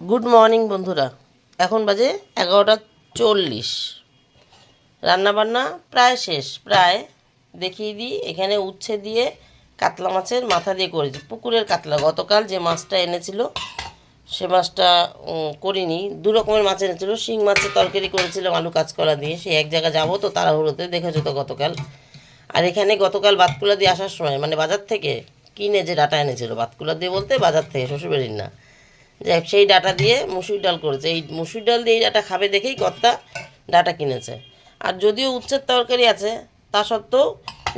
Good morning বন্ধুরা। এখন বাজে 11:40। রান্নাবান্না প্রায় শেষ, প্রায় দেখিয়ে দিই। এখানে উচ্ছে দিয়ে কাতলা মাছের মাথা দিয়ে করেছি, পুকুরের কাতলা। গতকাল যে মাছটা এনেছিল সে মাছটা করিনি, দু রকমের মাছ এনেছিল। শিং মাছের তরকারি করেছিলাম আলু কাঁচকলা দিয়ে। সে এক জায়গায় যাবো তো তাড়াহুড়োতে, দেখেছো তো গতকাল। আর এখানে গতকাল বাতকুলা দিয়ে আসার সময় মানে বাজার থেকে কিনে যে ডাটা এনেছিল, বাতকুলা দিয়ে বলতে বাজার থেকে, শ্বশুরবাড়ির না, যাই হোক, সেই ডাটা দিয়ে মুসুর ডাল করেছে। এই মুসুর ডাল দিয়ে এই ডাটা খাবে দেখেই কর্তা ডাটা কিনেছে। আর যদিও উচ্ছের তরকারি আছে তা সত্ত্বেও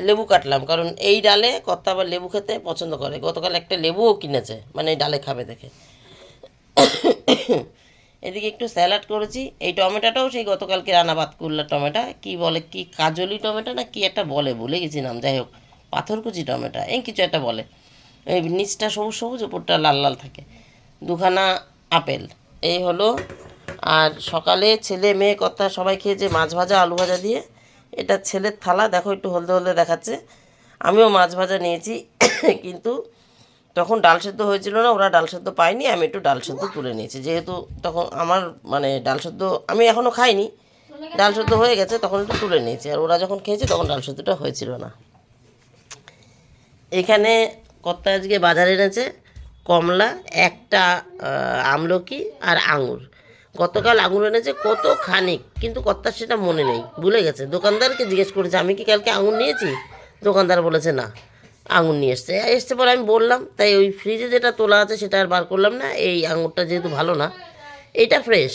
লেবু কাটলাম, কারণ এই ডালে কর্তা আবার লেবু খেতে পছন্দ করে। গতকাল একটা লেবুও কিনেছে, মানে এই ডালে খাবে দেখে। এদিকে একটু স্যালাড করেছি। এই টমেটোটাও সেই গতকালকে রান্না বাতকুল্লা টমেটো, কি বলে, কি কাজলি টমেটো না কি একটা বলে, ভুলে গেছি নাম। যাই হোক, পাথরকুচি টমেটো এই কিছু একটা বলে। এই নিচটা সবুজ সবুজ, ওপরটা লাল লাল থাকে। দুখানা আপেল, এই হলো। আর সকালে ছেলে মেয়ে কথা সবাই খেয়েছে মাছ ভাজা আলু ভাজা দিয়ে। এটা ছেলের থালা, দেখো একটু হলদে হলদে দেখাচ্ছে। আমিও মাছ ভাজা নিয়েছি কিন্তু তখন ডাল সেদ্ধ হয়েছিল না, ওরা ডাল সেদ্ধ পায়নি, আমি একটু ডাল সেদ্ধ তুলে নিয়েছি। যেহেতু তখন আমার মানে ডাল সেদ্ধ আমি এখনও খাইনি, ডাল সেদ্ধ হয়ে গেছে, তখন একটু তুলে নিয়েছি। আর ওরা যখন খেয়েছে তখন ডাল সেদ্ধটা হয়েছিল না। এখানে কর্তা আজকে বাজারে এনেছে কমলা, একটা আমলকি আর আঙুর। গতকাল আঙুর এনেছে কত খানিক, কিন্তু কর্তার সেটা মনে নেই, ভুলে গেছে। দোকানদারকে জিজ্ঞেস করেছে আমি কি কালকে আঙুর নিয়েছি, দোকানদার বলেছে না, আঙুর নিয়ে এসছে। এসছে পরে আমি বললাম, তাই ওই ফ্রিজে যেটা তোলা আছে সেটা আর বার করলাম না। এই আঙুরটা যেহেতু ভালো না, এইটা ফ্রেশ,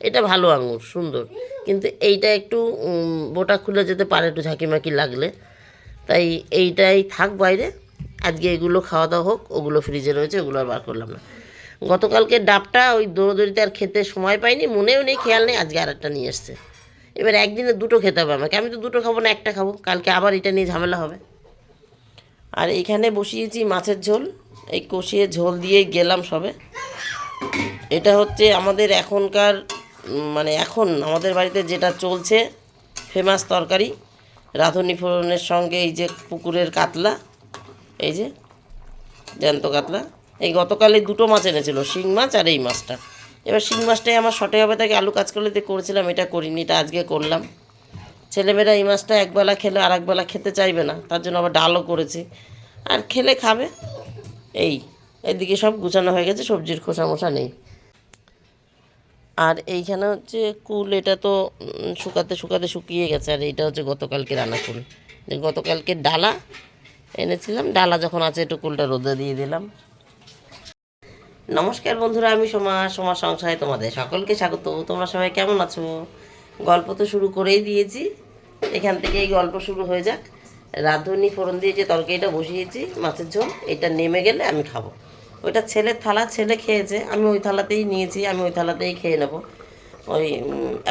এটা ভালো আঙুর, সুন্দর, কিন্তু এইটা একটু বোটা খুলে যেতে পারে একটু ঝাঁকিমাকি লাগলে, তাই এইটাই থাক বাইরে। আজকে এগুলো খাওয়া দাওয়া হোক, ওগুলো ফ্রিজে রয়েছে, ওগুলো আর বার করলাম না। গতকালকে ডাবটা ওই দৌড়দৌড়িতে আর খেতে সময় পাইনি, মনেও নেই, খেয়াল নেই, আজকে আর একটা নিয়ে এসছে। এবার একদিনে দুটো খেতে হবে আমাকে, আমি তো দুটো খাবো না, একটা খাবো, কালকে আবার এটা নিয়ে ঝামেলা হবে। আর এইখানে বসিয়েছি মাছের ঝোল, এই কষিয়ে ঝোল দিয়েই গেলাম সবে। এটা হচ্ছে আমাদের এখনকার মানে এখন আমাদের বাড়িতে যেটা চলছে ফেমাস তরকারি, রাঁধুনি ফোড়নের সঙ্গে এই যে পুকুরের কাতলা, এই যে জ্যান্ত কাতলা। এই গতকাল এই দুটো মাছ এনেছিল, শিং মাছ আর এই মাছটা। এবার শিং মাছটাই আমার শর্টে হবে, তাকে আলু কাঁচকলাতে করেছিলাম, এটা করিনি, এটা আজকে করলাম। ছেলেমেয়েরা এই মাছটা একবেলা খেলে আর একবেলা খেতে চাইবে না, তার জন্য আবার ডালও করেছি, আর খেলে খাবে। এই এদিকে সব গুছানো হয়ে গেছে, সবজির খোসা মোসা নেই। আর এইখানে হচ্ছে কুল, এটা তো শুকাতে শুকাতে শুকিয়ে গেছে। আর এইটা হচ্ছে গতকালকে রান্না কুল, গতকালকে ডালা এনেছিলাম, ডালা যখন আছে একটু কুলটা রোদে দিয়ে দিলাম। নমস্কার বন্ধুরা, আমি সোমা, সোমার সংসারে তোমাদের সকলকে স্বাগত। তোমরা সবাই কেমন আছো? গল্প তো শুরু করেই দিয়েছি, এখান থেকে এই গল্প শুরু হয়ে যাক। রাঁধুনি ফোড়ন দিয়ে যে তরকারিটা বসিয়েছি মাছের ঝোল, এটা নেমে গেলে আমি খাবো। ওইটা ছেলের থালা, ছেলে খেয়েছে, আমি ওই থালাতেই নিয়েছি, আমি ওই থালাতেই খেয়ে নেবো। ওই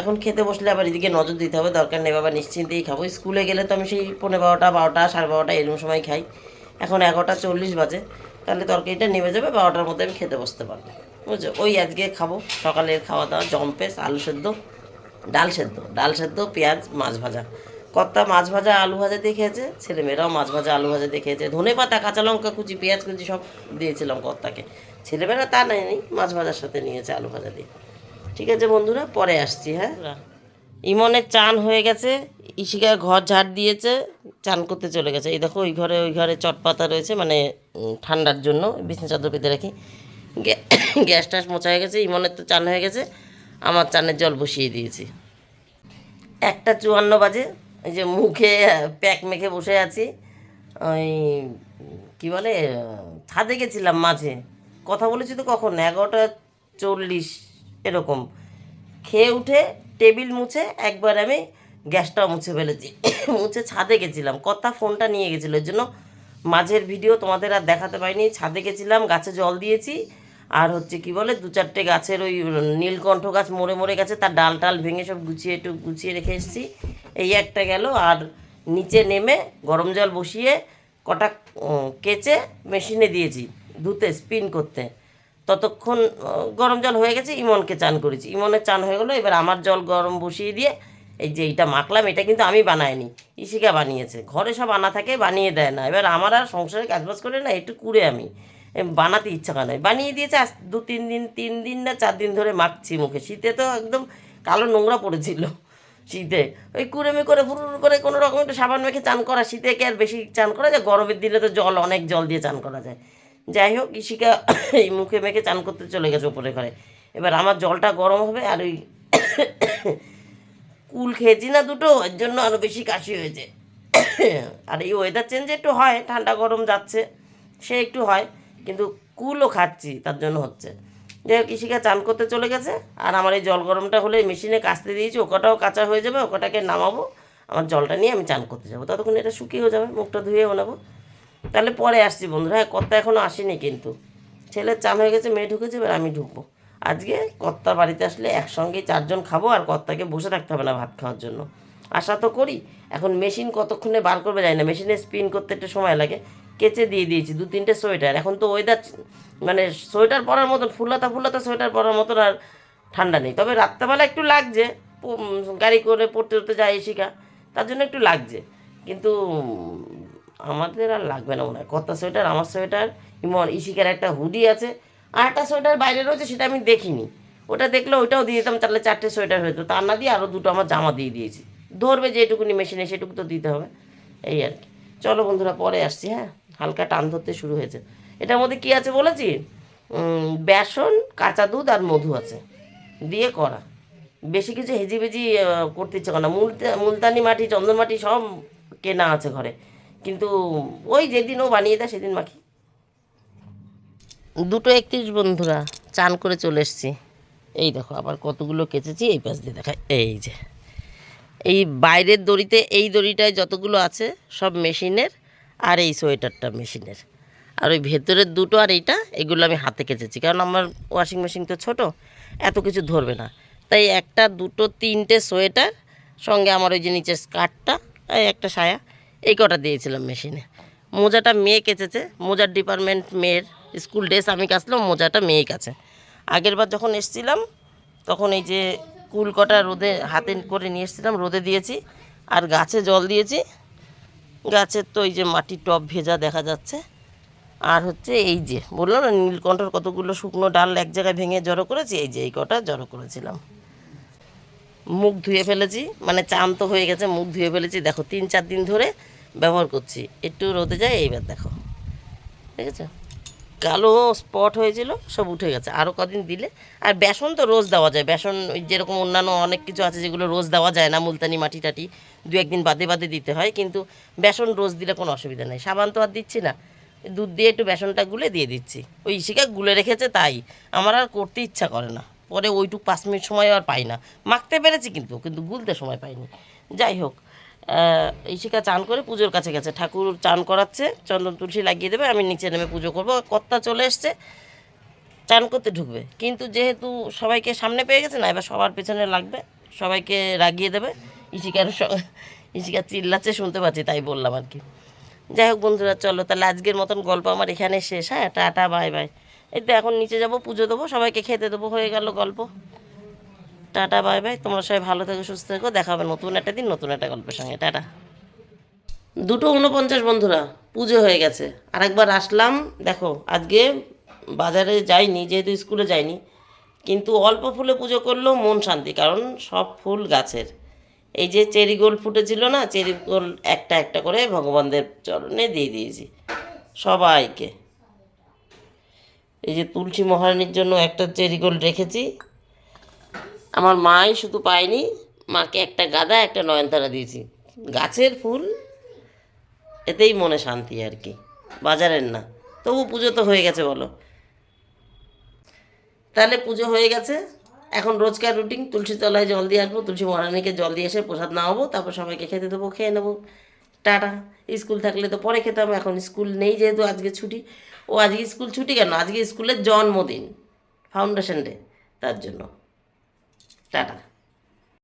এখন খেতে বসলে আবার এদিকে নজর দিতে হবে, দরকার নেই বাবা, নিশ্চিন্তেই খাবো। স্কুলে গেলে তো আমি সেই 11:15, 12টা, 12:30 এরকম সময় খাই। এখন 11:40 বাজে, তাহলে তরকারিটা নেমে যাবে, 12টার মধ্যে আমি খেতে বসতে পারবো, বুঝছো। ওই আজকে খাবো সকালের খাওয়া দাওয়া, জম্পেস, আলু সেদ্ধ, ডাল সেদ্ধ, পেঁয়াজ, মাছ ভাজা। কর্তা মাছ ভাজা আলু ভাজা দিয়ে খেয়েছে, ছেলেমেয়েরাও মাছ ভাজা আলু ভাজা দিয়ে খেয়েছে। ধনে পাতা, কাঁচা লঙ্কা কুচি, পেঁয়াজ কুচি সব দিয়েছিলাম কর্তাকে। ছেলেমেয়েরা তা নেয়নি, মাছ ভাজার সাথে নিয়েছে আলু ভাজা দিয়ে। ঠিক আছে বন্ধুরা, পরে আসছি। হ্যাঁ, ইমনের চান হয়ে গেছে, ইশিকা ঘর ঝাড় দিয়েছে, চান করতে চলে গেছে। এই দেখো ওই ঘরে চটপাতা রয়েছে, মানে ঠান্ডার জন্য বিছনা চাদর পেতে রাখি। গ্যাস ট্যাস মোছা হয়ে গেছে, ইমনের তো চান হয়ে গেছে, আমার চানের জল বসিয়ে দিয়েছি। 1:54 বাজে, এই যে মুখে প্যাক মেখে বসে আছি। ওই কী বলে, ছাদে গেছিলাম মাঝে, কথা বলেছি তো কখন, 11:40 এরকম। খেয়ে উঠে টেবিল মুছে একবার আমি গ্যাসটাও মুছে ফেলেছি। মুছে ছাদে গেছিলাম, কথা ফোনটা নিয়ে গেছিলো, এর জন্য মাঝের ভিডিও তোমাদের আর দেখাতে পারিনি। ছাদে গেছিলাম, গাছে জল দিয়েছি, আর হচ্ছে কি বলে 2-4টে গাছের ওই নীলকণ্ঠ গাছ মরে মরে গেছে, তার ডাল টাল ভেঙে সব গুছিয়ে একটু গুছিয়ে রেখে এসেছি। এই একটা গেল। আর নিচে নেমে গরম জল বসিয়ে কটা কেচে মেশিনে দিয়েছি ধুতে, স্পিন করতে। ততক্ষণ গরম জল হয়ে গেছে, ইমনকে চান করেছি, ইমনের চান হয়ে গেলো। এবার আমার জল গরম বসিয়ে দিয়ে এই যে এইটা মাখলাম, এটা কিন্তু আমি বানাইনি, ইশিকা বানিয়েছে। ঘরে সব আনা থাকে, বানিয়ে দেয় না। এবার আমার আর সংসারে কাজবাজ করে না, একটু কুড়ে আমি বানাতে ইচ্ছা করে না, বানিয়ে দিয়েছে। আজ 3 দিন না 4 দিন ধরে মাখছি মুখে। শীতে তো একদম কালো নোংরা পড়েছিল শীতে, ওই কুড়েমি করে ফুরুর করে কোনো রকম একটু সাবান মেখে চান করা। শীতে কি আর বেশি চান করা যায়? গরমের দিনে তো অনেক জল দিয়ে চান করা যায়। যাই হোক, ইশিকা এই মুখে মেখে চান করতে চলে গেছে উপরে ঘরে। এবার আমার জলটা গরম হবে, আর ওই কুল খেয়েছি না দুটো, এর জন্য আরও বেশি কাশি হয়েছে। আর এই ওয়েদার চেঞ্জ একটু হয়, ঠান্ডা গরম যাচ্ছে, সে একটু হয়, কিন্তু কুলও খাচ্ছি তার জন্য হচ্ছে। যাই হোক, ইশিকা চান করতে চলে গেছে, আর আমার এই জল গরমটা হলে মেশিনে কাচতে দিয়েছি, ওটাও কাঁচা হয়ে যাবে, ওটাকে নামাবো, আমার জলটা নিয়ে আমি চান করতে যাবো। ততক্ষণ এটা শুকিয়েও যাবে, মুখটা ধুয়েও নেবো। তাহলে পরে আসছি বন্ধুরা। হ্যাঁ, কর্তা এখনও আসেনি, কিন্তু ছেলের চান হয়ে গেছে, মেয়ে ঢুকেছে, এবার আমি ঢুকবো। আজকে কর্তা বাড়িতে আসলে একসঙ্গেই 4 জন খাবো, আর কর্তাকে বসে থাকতে হবে না ভাত খাওয়ার জন্য। আশা তো করি। এখন মেশিন কতক্ষণে বার করবে যায় না, মেশিনে স্পিন করতে একটু সময় লাগে। কেচে দিয়ে দিয়েছি 2-3টে সোয়েটার। এখন তো ওয়েদার মানে সোয়েটার পরার মতন ফুলাতা সোয়েটার পরার মতন আর ঠান্ডা নেই, তবে রাত্রেবেলা একটু লাগছে, গাড়ি করে পড়তে যায় ইশিকা, তার জন্য একটু লাগছে। কিন্তু আমাদের আর লাগবে না মনে হয়। কর্তা সোয়েটার, আমার সোয়েটার, ইমন ইশিকার একটা হুডি আছে, আর একটা সোয়েটার বাইরে রয়েছে, সেটা আমি দেখিনি। ওটা দেখলে ওইটাও দিয়ে দিতাম, তাহলে 4টে সোয়েটার হতো। তার না দিয়ে আরও 2টো আমার জামা দিয়ে দিয়েছি। ধরবে যেটুকুনি মেশিনে, সেটুকু তো দিতে হবে, এই আর কি। চলো বন্ধুরা, পরে আসছি। হ্যাঁ, হালকা টান ধরতে শুরু হয়েছে। এটার মধ্যে কি আছে বলেছি? বেসন, কাঁচা দুধ আর মধু আছে, দিয়ে করা। বেশি কিছু হেজিবেজি করতে ইচ্ছে করে না। মুলতানি মাটি, চন্দন মাটি সব কেনা আছে ঘরে, কিন্তু ওই যেদিন ও বানিয়ে দেয় সেদিন মাখি। 2:31 বন্ধুরা, চান করে চলে এসেছি। এই দেখো আবার কতগুলো কেচেছি, এই পাশ দিয়ে দেখায়। এই যে এই বাইরের দড়িতে, এই দড়িটায় যতগুলো আছে সব মেশিনের, আর এই সোয়েটারটা মেশিনের, আর ওই ভেতরের দুটো আর এইটা, এগুলো আমি হাতে কেচেছি, কারণ আমার ওয়াশিং মেশিন তো ছোটো, এত কিছু ধরবে না। তাই 1, 2, 3টে সোয়েটার, সঙ্গে আমার ওই যে নিচের স্কার্টটা, এই একটা সায়া, এই কটা দিয়েছিলাম মেশিনে। মোজাটা মেয়ে কেচেছে, মোজার ডিপার্টমেন্ট মেয়ের, স্কুল ড্রেস আমি কাচলাম, মোজাটা মেয়ে কাছে। আগের বার যখন এসেছিলাম তখন এই যে কুল কটা রোদে হাতে করে নিয়ে এসেছিলাম, রোদে দিয়েছি, আর গাছে জল দিয়েছি। গাছের তো এই যে মাটির টব ভেজা দেখা যাচ্ছে। আর হচ্ছে এই যে বললাম না, নীলকণ্ঠর কতগুলো শুকনো ডাল এক জায়গায় ভেঙে জড়ো করেছি, এই যে এই কটা জড়ো করেছিলাম। মুখ ধুয়ে ফেলেছি, মানে চান তো হয়ে গেছে, মুখ ধুয়ে ফেলেছি। দেখো 3-4 দিন ধরে ব্যবহার করছি, একটু রোদে যায়, এইবার দেখো, ঠিক আছে, কালো স্পট হয়েছিল, সব উঠে গেছে। আরও কদিন দিলে, আর বেসন তো রোজ দেওয়া যায়, বেসন ওই যেরকম অন্যান্য অনেক কিছু আছে যেগুলো রোজ দেওয়া যায় না, মুলতানি মাটি টাটি 2-1 দিন বাদে বাদে দিতে হয়, কিন্তু বেসন রোজ দিলে কোনো অসুবিধা নেই। সাবান তো আর দিচ্ছি না, দুধ দিয়ে একটু বেসনটা গুলে দিয়ে দিচ্ছি। ওই ইশিকা গুলে রেখেছে, তাই আমার আর করতে ইচ্ছা করে না। পরে ওইটুকু 5 মিনিট সময় আর পাই না, মাখতে পেরেছি কিন্তু গুলতে সময় পাইনি। যাই হোক, ইশিকা চান করে পুজোর কাছে গেছে, ঠাকুর চান করাচ্ছে, চন্দন তুলসী লাগিয়ে দেবে, আমি নিচে নেমে পুজো করবো। কর্তা চলে এসছে, চান করতে ঢুকবে, কিন্তু যেহেতু সবাইকে সামনে পেয়ে গেছে না, এবার সবার পেছনে লাগবে, সবাইকে রাগিয়ে দেবে। ইশিকা চিল্লাচ্ছে, শুনতে পাচ্ছি, তাই বললাম আর কি। যাই হোক বন্ধুরা, চলো তাহলে আজকের মতন গল্প আমার এখানে শেষ। হ্যাঁ, টাটা, বাই বাই। এই তো এখন নিচে যাব, পুজো দেবো, সবাইকে খেতে দেবো, হয়ে গেল গল্প। Tata, bye bye. তোমরা সবাই ভালো থেকো, সুস্থ থেকো, দেখা হবে নতুন একটা দিন, নতুন একটা গল্পের সঙ্গে। টাটা। 2:49 বন্ধুরা, পুজো হয়ে গেছে। আরেকবার আসলাম। দেখো আজকে বাজারে যাইনি, যেহেতু স্কুলে যাইনি, কিন্তু অল্প ফুলে পুজো করলেও মন শান্তি, কারণ সব ফুল গাছের। এই যে চেরি গোল্ড ফুটেছিল না, চেরি গোল্ড একটা একটা করে ভগবানদের চরণে দিয়ে দিয়েছি সবাইকে। এই যে তুলসী মহারানীর জন্য একটা চেরি গোল্ড রেখেছি, আমার মাই শুধু পায়নি, মাকে একটা গাঁদা, একটা নয়নতারা দিয়েছি। গাছের ফুল, এতেই মনে শান্তি আর কি, বাজারের না। তবু পুজো তো হয়ে গেছে বলো। তাহলে পুজো হয়ে গেছে, এখন রোজকার রুটিন, তুলসী তলায় জল দিয়ে আসবো, তুলসী মহারানীকে জল দিয়ে এসে প্রসাদ নামাবো, তারপর সবাইকে খেতে দেবো, খেয়ে নেবো। টাটা। স্কুল থাকলে তো পরে খেতাম, এখন স্কুল নেই যেহেতু আজকে ছুটি। ও আজকে স্কুল ছুটি কেন? আজকে স্কুলের জন্মদিন, ফাউন্ডেশন ডে, তার জন্য। টাটা।